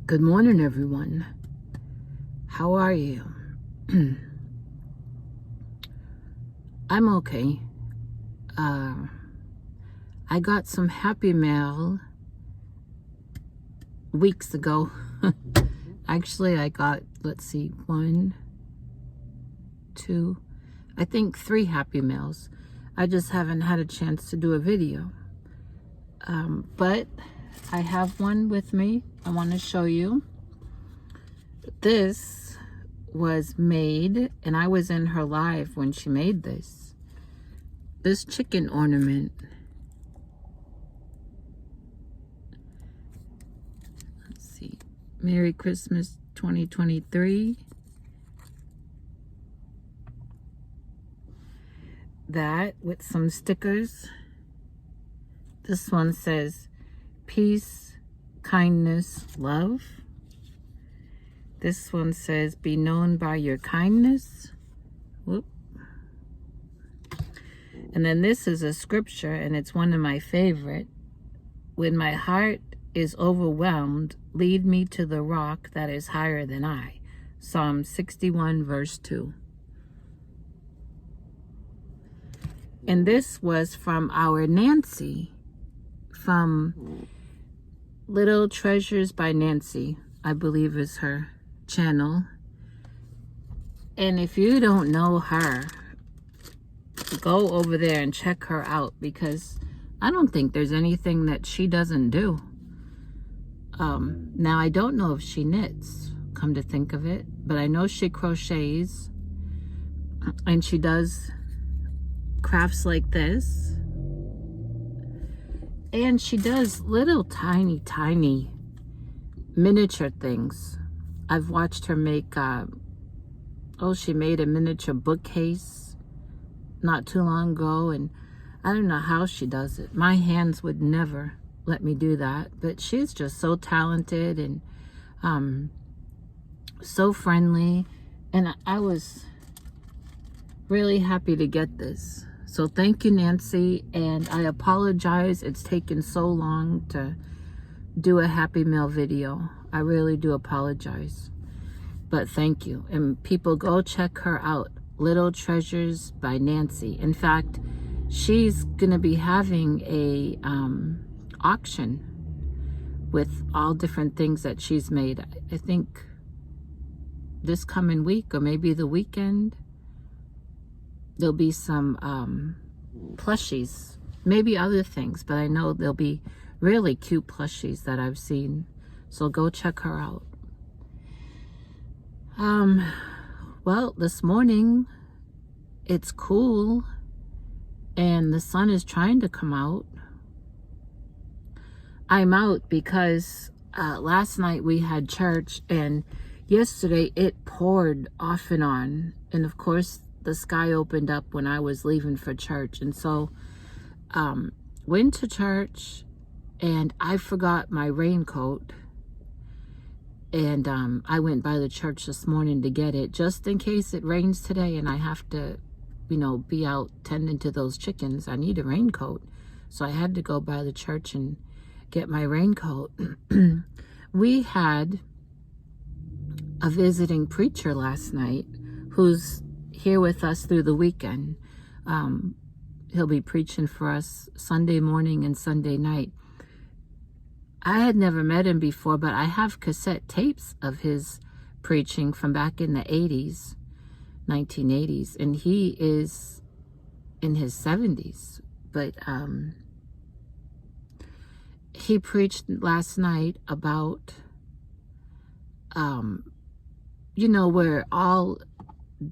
Good morning, everyone. How are you? I'm okay. I got some happy mail weeks ago. Actually, I got, let's see, 1, 2, I think 3 happy mails. I just haven't had a chance to do a video. But I have one with me. I want to show you. This was made, and I was in her live when she made this. This chicken ornament. Let's see. Merry Christmas 2023. That with some stickers. This one says peace, kindness, love. This one says be known by your kindness. Whoop. And then this is a scripture, and it's one of my favorite. When my heart is overwhelmed, lead me to the rock that is higher than I. Psalm 61 verse 2. And this was from our Nancy, from Little Treasures by Nancy, I believe is her channel. And if you don't know her, go over there and check her out, because I don't think there's anything that she doesn't do. Now I don't know if she knits, come to think of it, but I know she crochets, and she does crafts like this, and she does little tiny miniature things. I've watched her make she made a miniature bookcase not too long ago, and I don't know how she does it. My hands would never let me do that, but she's just so talented and so friendly, and I was really happy to get this. So thank you, Nancy, and I apologize it's taken so long to do a happy mail video. I really do apologize, but thank you. And people, go check her out, Little Treasures by Nancy. In fact, she's gonna be having a auction with all different things that she's made. I think this coming week, or maybe the weekend, there'll be some plushies, maybe other things, but I know there'll be really cute plushies that I've seen. So go check her out. Well, this morning it's cool and the sun is trying to come out. I'm out because last night we had church, and yesterday it poured off and on, and of course the sky opened up when I was leaving for church. And so went to church, and I forgot my raincoat, and I went by the church this morning to get it, just in case it rains today and I have to, be out tending to those chickens. I need a raincoat, so I had to go by the church and get my raincoat. We had a visiting preacher last night who's here with us through the weekend. He'll be preaching for us Sunday morning and Sunday night. I had never met him before, but I have cassette tapes of his preaching from back in the 80s, 1980s, and he is in his 70s. But he preached last night about, we're all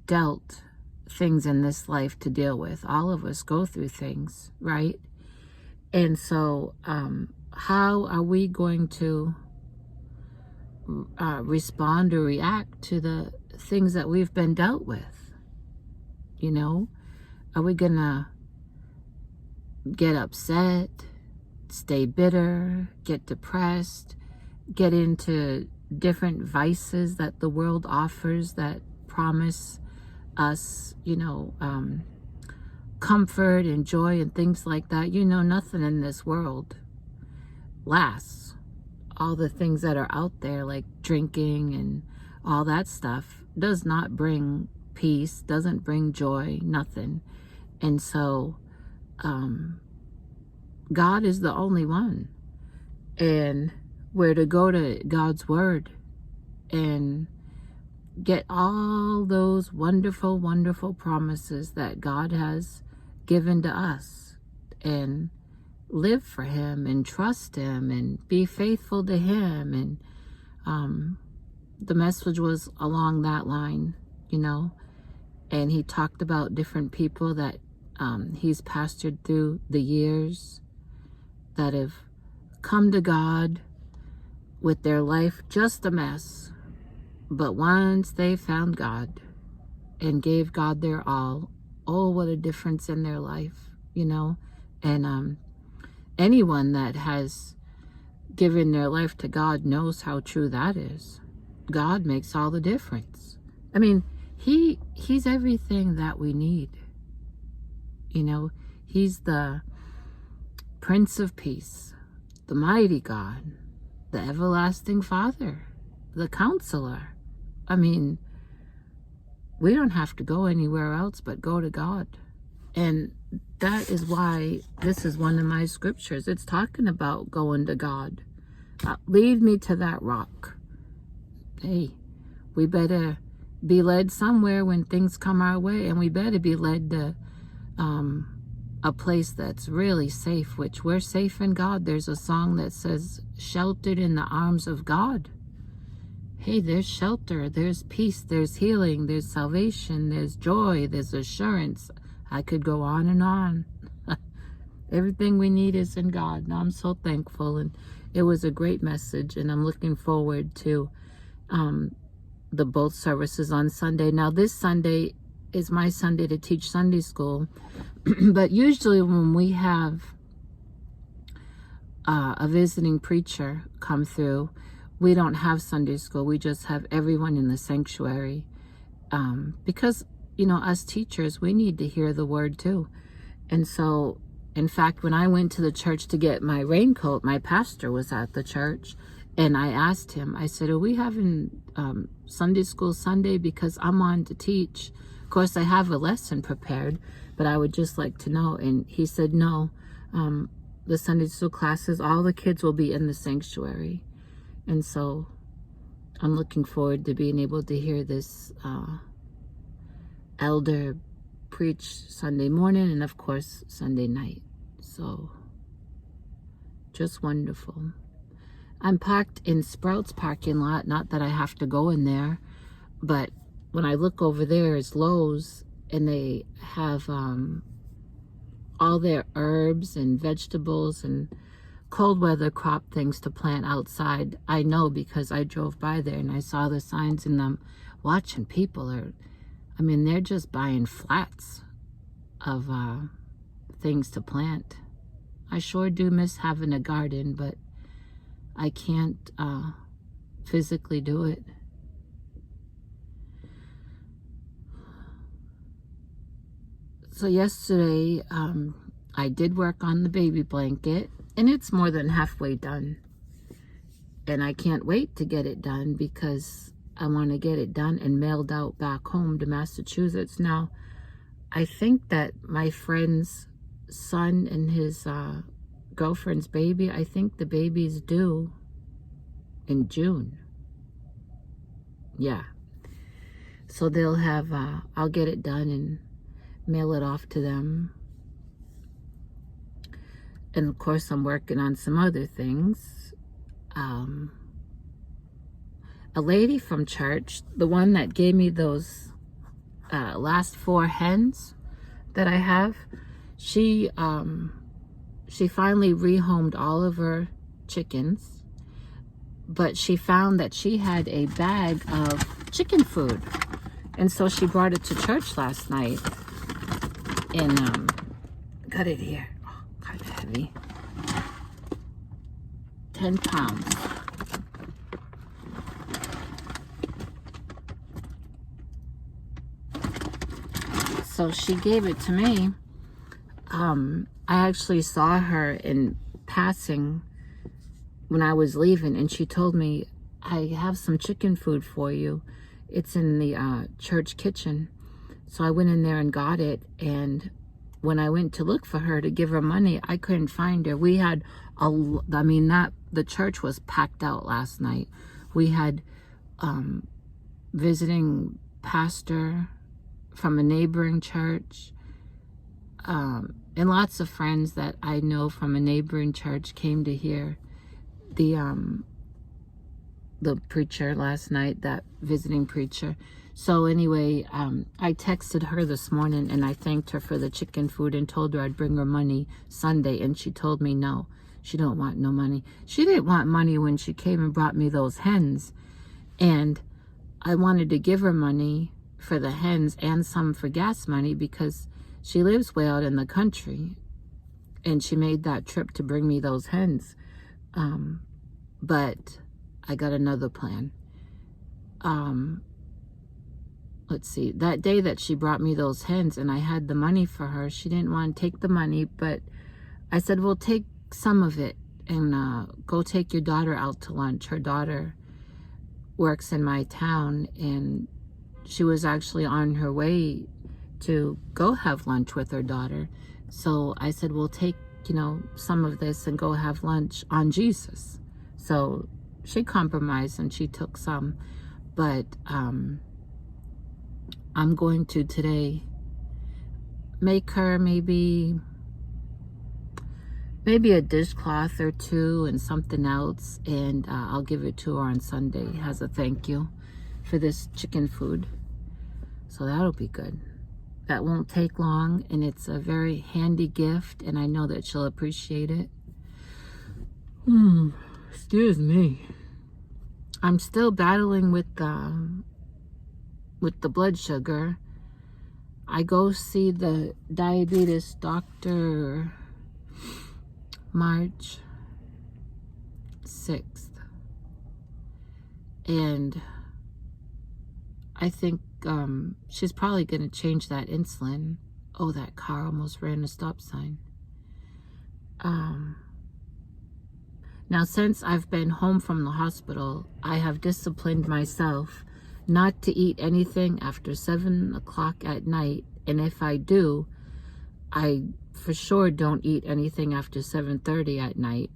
dealt things in this life to deal with. All of us go through things, right? And so how are we going to respond or react to the things that we've been dealt with? Are we gonna get upset, stay bitter, get depressed, get into different vices that the world offers that promise us, comfort and joy and things like that? Nothing in this world lasts. all the things that are out there, like drinking and all that stuff, does not bring peace, doesn't bring joy, nothing. And so God is the only one. And we're to go to God's word and get all those wonderful, wonderful promises that God has given to us, and live for him and trust him and be faithful to him. And the message was along that line, you know. And he talked about different people that he's pastored through the years that have come to God with their life just a mess, but once they found God and gave God their all, oh, what a difference in their life, you know. And anyone that has given their life to God knows how true that is. God makes all the difference. I mean, he's everything that we need. You know, he's the Prince of Peace, the mighty God, the everlasting Father, the Counselor. I mean, we don't have to go anywhere else but go to God. And that is why this is one of my scriptures. It's talking about going to God. Lead me to that rock. Hey, we better be led somewhere when things come our way, and we better be led to a place that's really safe, which we're safe in God. There's a song that says, sheltered in the arms of God. Hey, there's shelter, there's peace, there's healing, there's salvation, there's joy, there's assurance. I could go on and on. Everything we need is in God. And I'm so thankful. And it was a great message. And I'm looking forward to the both services on Sunday. Now, this Sunday is my Sunday to teach Sunday school. But usually when we have a visiting preacher come through, we don't have Sunday school. We just have everyone in the sanctuary. Because, you know, us teachers, we need to hear the word too. And so, in fact, when I went to the church to get my raincoat, my pastor was at the church. And I asked him, I said, are we having Sunday school Sunday? Because I'm on to teach. Of course, I have a lesson prepared, but I would just like to know. And he said, no, the Sunday school classes, all the kids will be in the sanctuary. And so I'm looking forward to being able to hear this elder preach Sunday morning and, of course, Sunday night. So just wonderful. I'm parked in Sprouts parking lot. Not that I have to go in there, but when I look over there is Lowe's, and they have all their herbs and vegetables and cold weather crop things to plant outside. I know because I drove by there and I saw the signs, and I'm watching people I mean, they're just buying flats of things to plant. I sure do miss having a garden, but I can't physically do it. So yesterday, I did work on the baby blanket, and it's more than halfway done. And I can't wait to get it done because I want to get it done and mailed out back home to Massachusetts. Now, I think that my friend's son and his girlfriend's baby, I think the baby's due in June. Yeah. So they'll have, I'll get it done and mail it off to them. And of course, I'm working on some other things. A lady from church, the one that gave me those last 4 hens that I have, she finally rehomed all of her chickens, but she found that she had a bag of chicken food, and so she brought it to church last night. And got it here. Oh, kind of heavy. 10 pounds. So she gave it to me. I actually saw her in passing when I was leaving, and she told me, I have some chicken food for you. It's in the church kitchen. So I went in there and got it, and when I went to look for her to give her money, I couldn't find her. We had the church was packed out last night. We had visiting pastor from a neighboring church, and lots of friends that I know from a neighboring church came to hear the preacher last night, that visiting preacher. So anyway, I texted her this morning and I thanked her for the chicken food and told her I'd bring her money Sunday, and she told me no, she don't want no money. She didn't want money when she came and brought me those hens, and I wanted to give her money for the hens and some for gas money because she lives way out in the country, and she made that trip to bring me those hens. But I got another plan. Let's see, that day that she brought me those hens and I had the money for her, she didn't want to take the money, but I said, well, take some of it and go take your daughter out to lunch. Her daughter works in my town, and she was actually on her way to go have lunch with her daughter. So I said, well, take, some of this and go have lunch on Jesus. So she compromised and she took some, but I'm going to today make her maybe a dishcloth or two and something else, and I'll give it to her on Sunday as a thank you for this chicken food. So that'll be good. That won't take long, and it's a very handy gift, and I know that she'll appreciate it. Excuse me. I'm still battling with the blood sugar. I go see the diabetes doctor March 6th, and I think she's probably going to change that insulin. Oh, that car almost ran a stop sign. Now, since I've been home from the hospital, I have disciplined myself not to eat anything after 7 o'clock at night. And if I do, I for sure don't eat anything after 7:30 at night.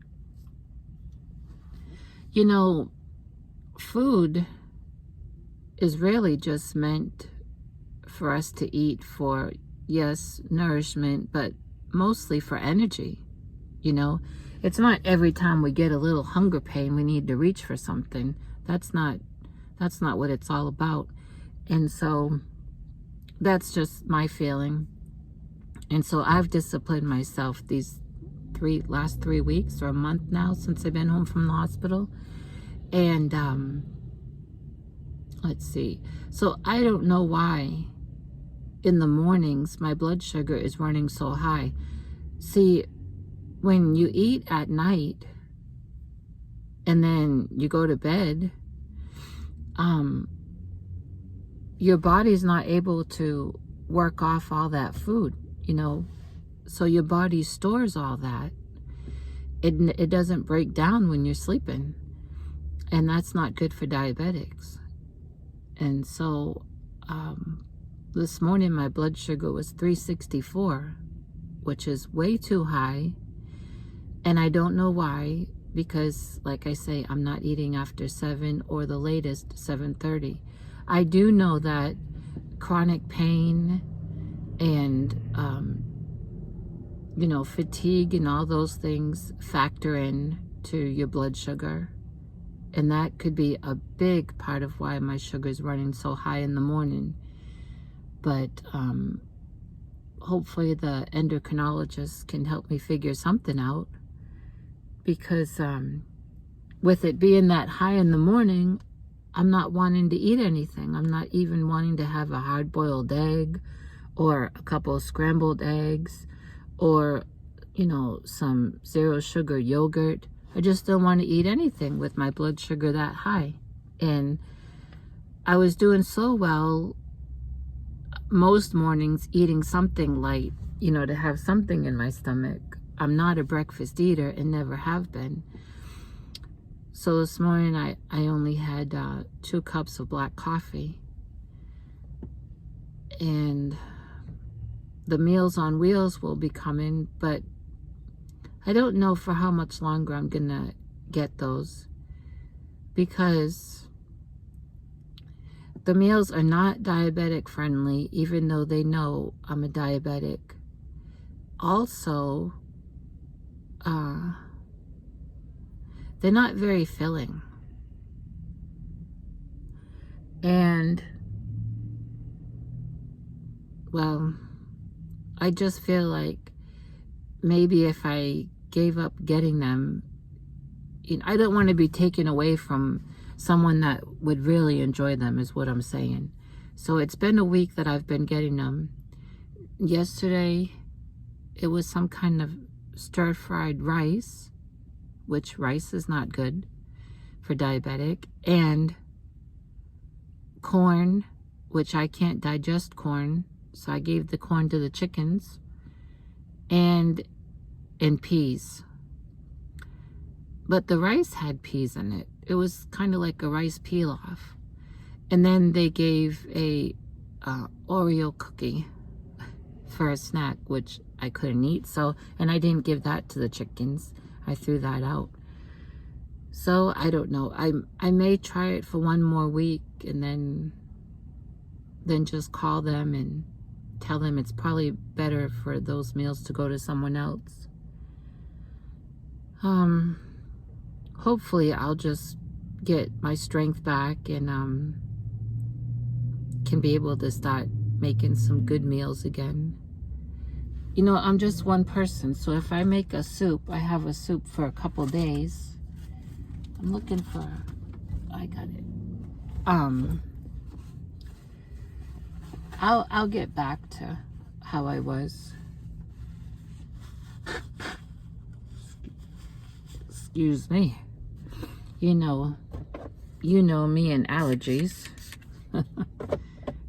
Food is really just meant for us to eat for, yes, nourishment, but mostly for energy. It's not every time we get a little hunger pain we need to reach for something. That's not what it's all about. And so that's just my feeling. And so I've disciplined myself these last 3 weeks or a month now since I've been home from the hospital. And let's see. So I don't know why in the mornings my blood sugar is running so high. See, when you eat at night and then you go to bed, your body's not able to work off all that food, so your body stores all that. It doesn't break down when you're sleeping, and that's not good for diabetics. And so this morning my blood sugar was 364, which is way too high, and I don't know why, because like I say, I'm not eating after 7 or the latest 7:30. I do know that chronic pain and fatigue and all those things factor in to your blood sugar, and that could be a big part of why my sugar is running so high in the morning. But hopefully the endocrinologist can help me figure something out, because with it being that high in the morning, I'm not wanting to eat anything. I'm not even wanting to have a hard-boiled egg or a couple of scrambled eggs or, some zero sugar yogurt. I just don't want to eat anything with my blood sugar that high. And I was doing so well most mornings, eating something light, to have something in my stomach. I'm not a breakfast eater and never have been. So this morning I only had 2 cups of black coffee. And the Meals on Wheels will be coming, but I don't know for how much longer I'm gonna get those, because the meals are not diabetic friendly, even though they know I'm a diabetic. Also, they're not very filling. And, well, I just feel like maybe if I gave up getting them, I don't want to be taken away from someone that would really enjoy them, is what I'm saying. So it's been a week that I've been getting them. Yesterday, it was some kind of stir-fried rice, which rice is not good for diabetic, and corn, which I can't digest corn, so I gave the corn to the chickens, and peas. But the rice had peas in it. It was kind of like a rice pilaf. And then they gave a Oreo cookie for a snack, which I couldn't eat. So, and I didn't give that to the chickens. I threw that out. So I don't know. I may try it for 1 more week and then just call them and tell them it's probably better for those meals to go to someone else. Hopefully I'll just get my strength back and can be able to start making some good meals again. I'm just one person, so if I make a soup, I have a soup for a couple days. I'm looking for, I got it. I'll get back to how I was. Excuse me. You know me and allergies.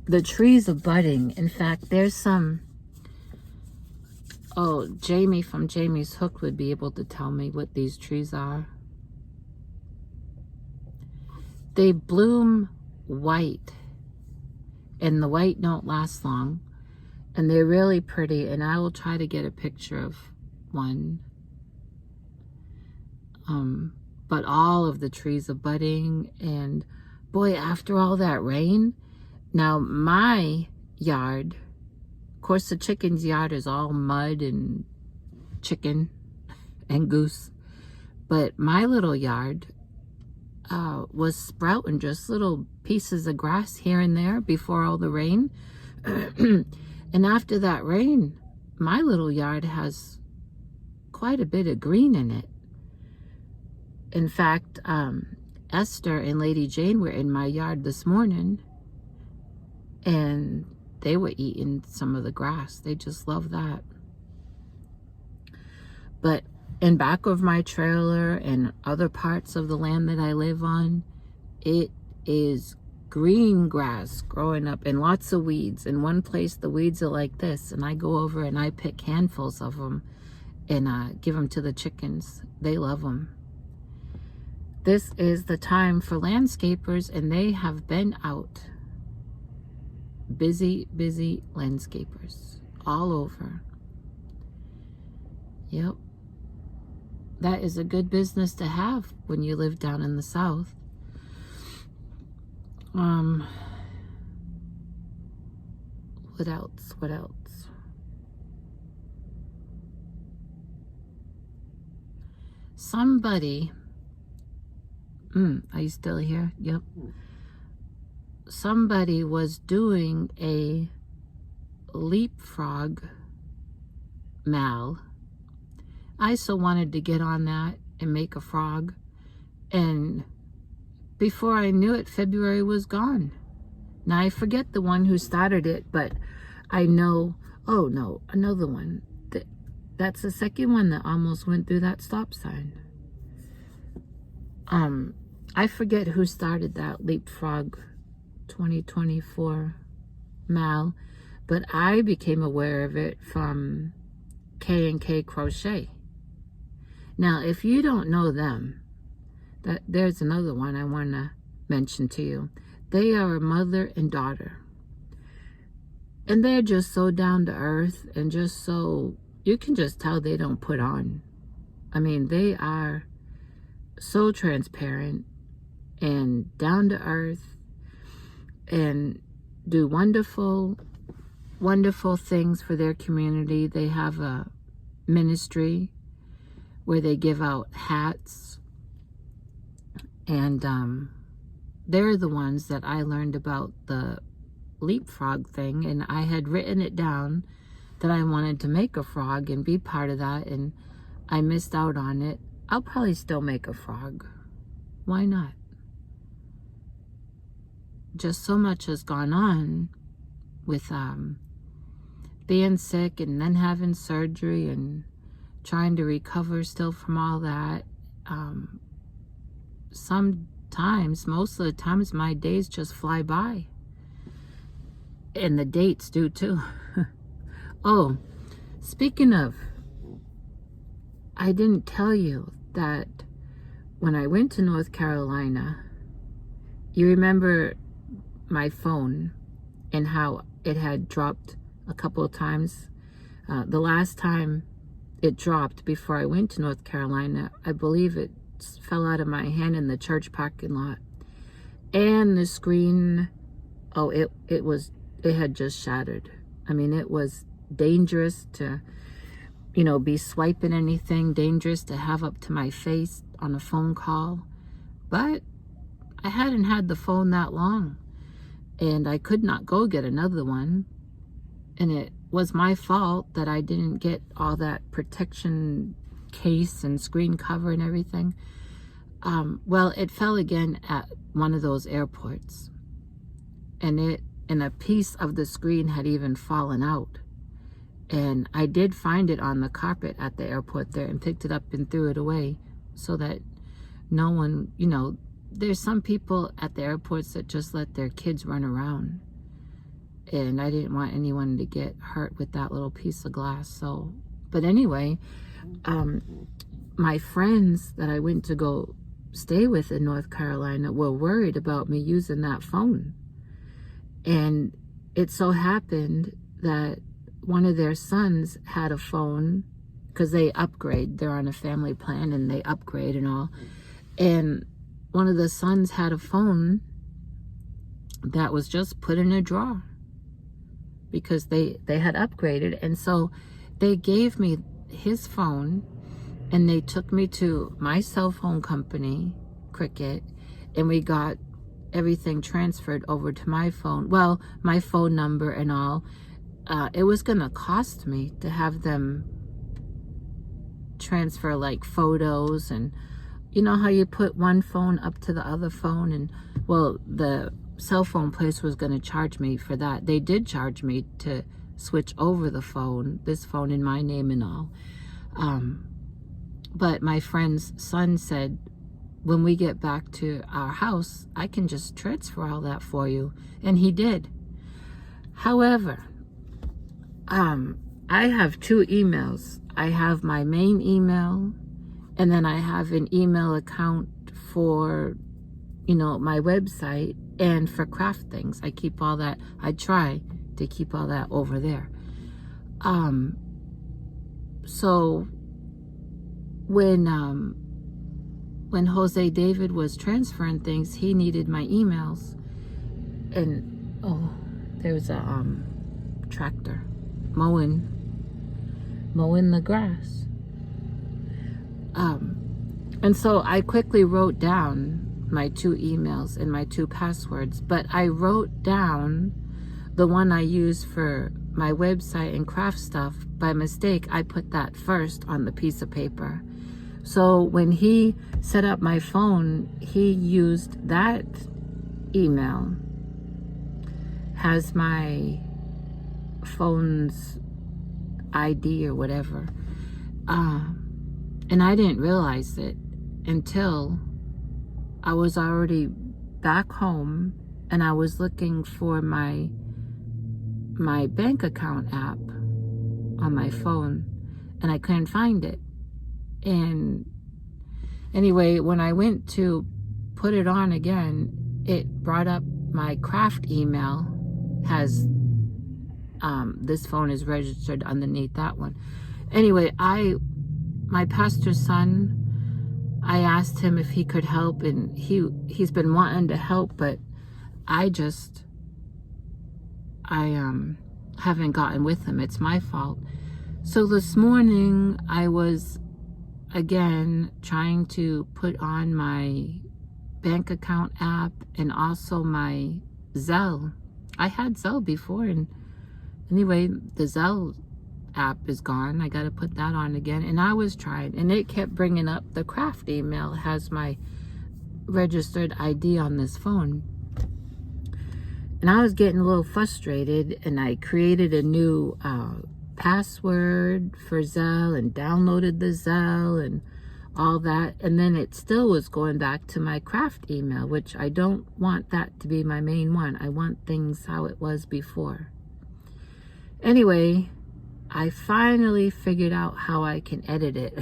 The trees are budding. In fact, there's some, Jamie from Jamie's Hook would be able to tell me what these trees are. They bloom white, and the white don't last long, and they're really pretty, and I will try to get a picture of one. But all of the trees are budding, and boy, after all that rain, now my yard, of course the chicken's yard is all mud and chicken and goose, but my little yard was sprouting just little pieces of grass here and there before all the rain. And after that rain, my little yard has quite a bit of green in it. In fact, Esther and Lady Jane were in my yard this morning, and they were eating some of the grass. They just love that. But in back of my trailer and other parts of the land that I live on, it is green grass growing up and lots of weeds. In one place, the weeds are like this, and I go over and I pick handfuls of them and give them to the chickens. They love them. This is the time for landscapers, and they have been out. Busy, busy landscapers all over. Yep. That is a good business to have when you live down in the South. What else? What else? Somebody, are you still here? Yep. Somebody was doing a leapfrog mal. I so wanted to get on that and make a frog, and before I knew it, February was gone. Now I forget the one who started it, but I know, oh no, another one. That's the second one that almost went through that stop sign. I forget who started that Leapfrog 2024 mal, but I became aware of it from K&K Crochet. Now, if you don't know them, There's another one I want to mention to you. They are a mother and daughter. And they're just so down to earth and just so, you can just tell they don't put on. I mean, they are so transparent and down to earth and do wonderful, wonderful things for their community. They have a ministry where they give out hats, and they're the ones that I learned about the leapfrog thing, and I had written it down that I wanted to make a frog and be part of that, and I missed out on it. I'll probably still make a frog. Why not? Just so much has gone on with being sick and then having surgery and trying to recover still from all that. Sometimes, most of the times, my days just fly by. And the dates do too. Oh, speaking of, I didn't tell you that when I went to North Carolina, you remember my phone and how it had dropped a couple of times. The last time it dropped before I went to North Carolina, I believe it fell out of my hand in the church parking lot. And the screen, oh, it had just shattered. I mean, it was dangerous to, be swiping anything, dangerous to have up to my face on a phone call. But I hadn't had the phone that long, and I could not go get another one. And it was my fault that I didn't get all that protection case and screen cover and everything. Well, it fell again at one of those airports, and a piece of the screen had even fallen out. And I did find it on the carpet at the airport there and picked it up and threw it away so that no one, there's some people at the airports that just let their kids run around. And I didn't want anyone to get hurt with that little piece of glass. So, but anyway, my friends that I went to go stay with in North Carolina were worried about me using that phone. And it so happened that one of their sons had a phone, because they upgrade. They're on a family plan and they upgrade and all. And one of the sons had a phone that was just put in a drawer because they had upgraded. And so they gave me his phone and they took me to my cell phone company, Cricket, and we got everything transferred over to my phone. Well, my phone number and all. It was gonna cost me to have them transfer like photos, and you know how you put one phone up to the other phone, and well, the cell phone place was gonna charge me for that. They did charge me to switch over the phone, this phone in my name and all. But my friend's son said, when we get back to our house, I can just transfer all that for you. And he did. However, I have two emails. I have my main email, and then I have an email account for, my website and for craft things. I keep all that. I try to keep all that over there. So when Jose David was transferring things, he needed my emails, and there was a tractor mowing the grass. And so I quickly wrote down my two emails and my two passwords, but I wrote down the one I use for my website and craft stuff. By mistake, I put that first on the piece of paper. So when he set up my phone, he used that email, has my phone's ID or whatever, and I didn't realize it until I was already back home and I was looking for my bank account app on my phone, and I couldn't find it. And Anyway, when I went to put it on again, it brought up my craft email has this phone is registered underneath that one. Anyway, my pastor's son, I asked him if he could help, and he's been wanting to help, but I haven't gotten with him. It's my fault. So this morning I was again trying to put on my bank account app and also my Zelle. I had Zelle before, and anyway, the Zelle app is gone. I got to put that on again. And I was trying, and it kept bringing up the craft email has my registered ID on this phone. And I was getting a little frustrated, and I created a new password for Zelle and downloaded the Zelle and all that. And then it still was going back to my craft email, which I don't want that to be my main one. I want things how it was before. Anyway, I finally figured out how I can edit it.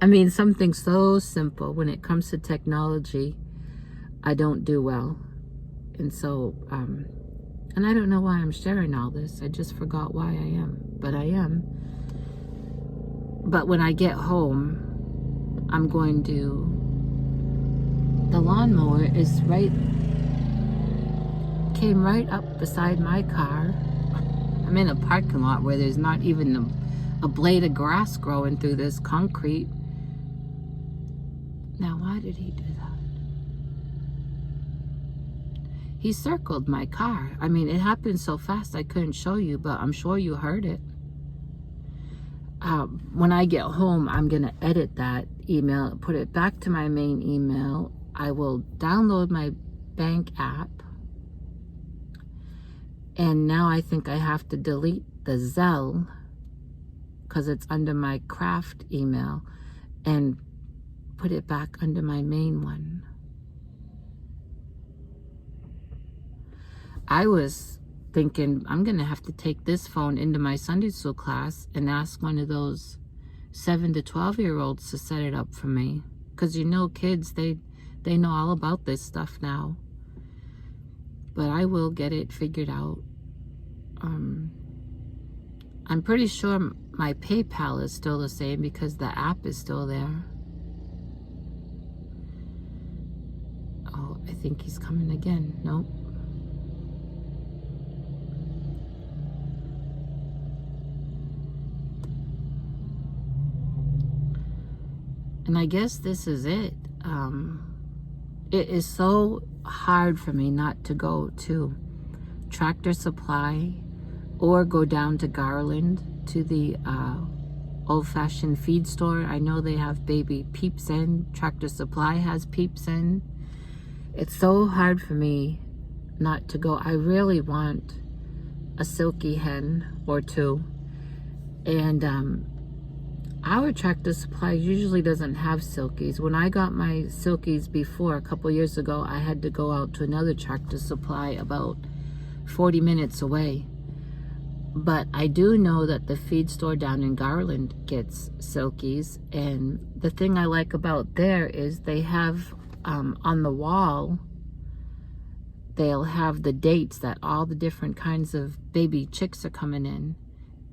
I mean, something so simple. When it comes to technology, I don't do well. And so, and I don't know why I'm sharing all this. I just forgot why I am, but I am. But when I get home, I'm going to, the lawnmower is came right up beside my car. I'm in a parking lot where there's not even a blade of grass growing through this concrete. Now, why did he do that? He circled my car. I mean, it happened so fast I couldn't show you, but I'm sure you heard it. When I get home, I'm going to edit that email, put it back to my main email. I will download my bank app. And now I think I have to delete the Zelle because it's under my craft email and put it back under my main one. I was thinking I'm going to have to take this phone into my Sunday school class and ask one of those 7 to 12-year-olds to set it up for me. Because you know, kids, they know all about this stuff now. But I will get it figured out. I'm pretty sure my PayPal is still the same because the app is still there. Oh, I think he's coming again. Nope. And I guess this is it. It is so hard for me not to go to Tractor Supply or go down to Garland to the old-fashioned feed store. I know they have baby Peeps in. Tractor Supply has Peeps in. It's so hard for me not to go. I really want a silky hen or two. And our Tractor Supply usually doesn't have silkies. When I got my silkies before, a couple years ago, I had to go out to another Tractor Supply about 40 minutes away. But I do know that the feed store down in Garland gets silkies. And the thing I like about there is they have on the wall, they'll have the dates that all the different kinds of baby chicks are coming in.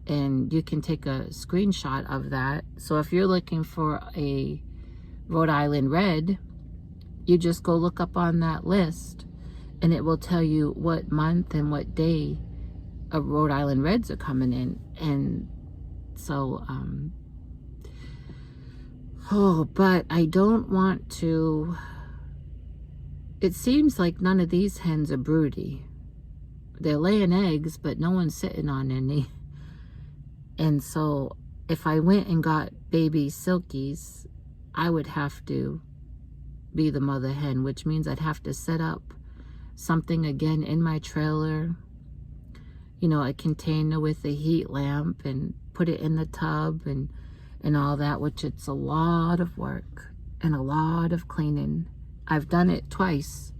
And you can take a screenshot of that. So if you're looking for a Rhode Island Red, you just go look up on that list and it will tell you what month and what day of Rhode Island Reds are coming in. And so, but I don't want to, it seems like none of these hens are broody. They're laying eggs, but no one's sitting on any. And so if I went and got baby silkies, I would have to be the mother hen, which means I'd have to set up something again in my trailer, you know, a container with a heat lamp and put it in the tub and all that, which it's a lot of work and a lot of cleaning. I've done it twice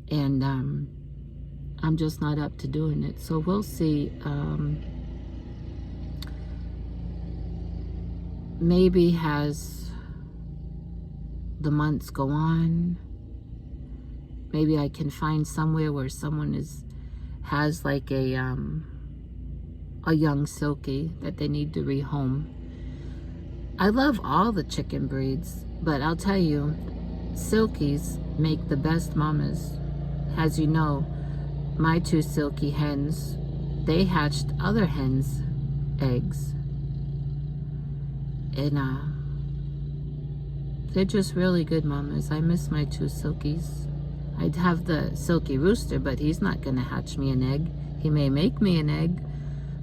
and I'm just not up to doing it. So we'll see. Maybe has the months go on, maybe I can find somewhere where someone has like a young silkie that they need to rehome. I love all the chicken breeds, but I'll tell you, silkies make the best mamas. As you know, my 2 silky hens, they hatched other hens' eggs. And they're just really good mamas. I miss my 2 silkies. I'd have the silky rooster, but he's not gonna hatch me an egg. He may make me an egg,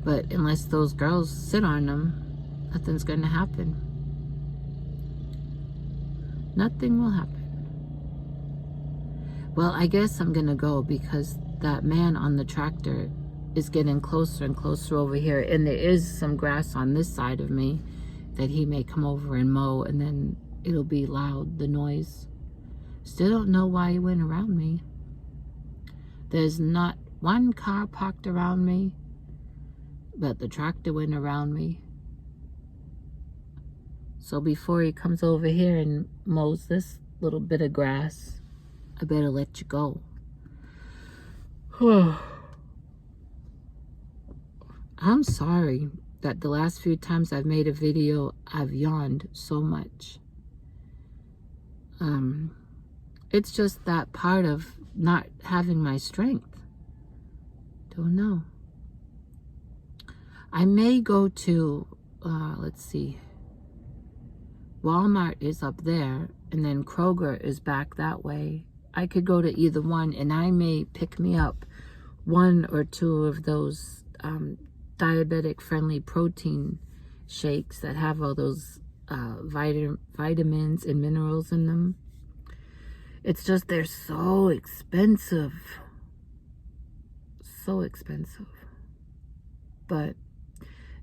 but unless those girls sit on them, nothing's gonna happen. Nothing will happen. Well, I guess I'm gonna go because that man on the tractor is getting closer and closer over here, and there is some grass on this side of me that he may come over and mow, and then it'll be loud, the noise. Still don't know why he went around me. There's not one car parked around me, but the tractor went around me. So before he comes over here and mows this little bit of grass, I better let you go. I'm sorry that the last few times I've made a video, I've yawned so much. It's just that part of not having my strength. Don't know. I may go to, let's see, Walmart is up there, and then Kroger is back that way. I could go to either one, and I may pick me up 1 or 2 of those diabetic-friendly protein shakes that have all those vitamins and minerals in them. It's just they're so expensive. So expensive. But,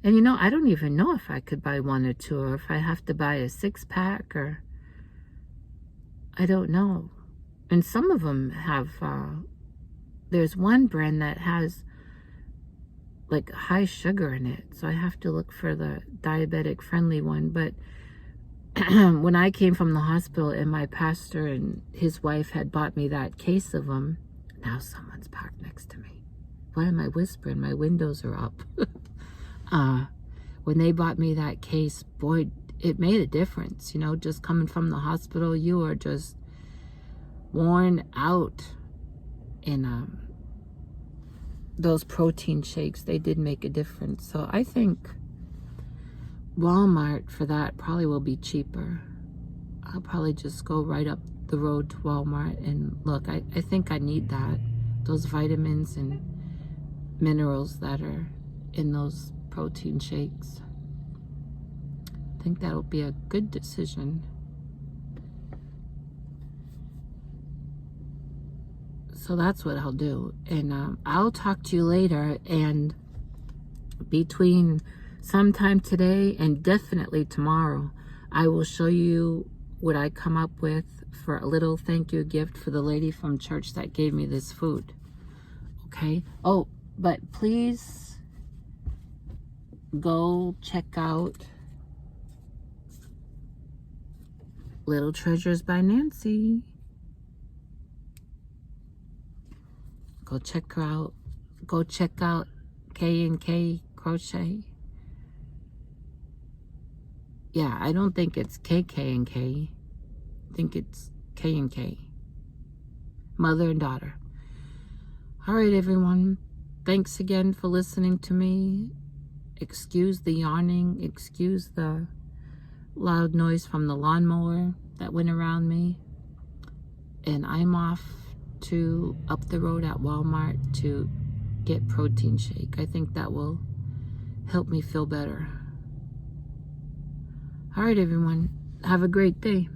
and you know, I don't even know if I could buy 1 or 2, or if I have to buy a 6-pack, or I don't know. And some of them have, there's one brand that has like high sugar in it, so I have to look for the diabetic friendly one. But when I came from the hospital and my pastor and his wife had bought me that case of them, now someone's parked next to me. Why am I whispering? My windows are up. When they bought me that case, boy, it made a difference. You know, just coming from the hospital, you are just worn out. And those protein shakes, they did make a difference. So I think Walmart for that probably will be cheaper. I'll probably just go right up the road to Walmart and look. I think I need that. Those vitamins and minerals that are in those protein shakes. I think that'll be a good decision. So that's what I'll do. And I'll talk to you later. And between sometime today and definitely tomorrow, I will show you what I come up with for a little thank you gift for the lady from church that gave me this food. Okay? Oh, but please go check out Little Treasures by Nancy. Go check her out. Go check out K&K Crochet. Yeah, I don't think it's KK&K. I think it's K&K. Mother and daughter. All right, everyone. Thanks again for listening to me. Excuse the yawning. Excuse the loud noise from the lawnmower that went around me. And I'm off to up the road at Walmart to get protein shake. I think that will help me feel better. All right, everyone. Have a great day.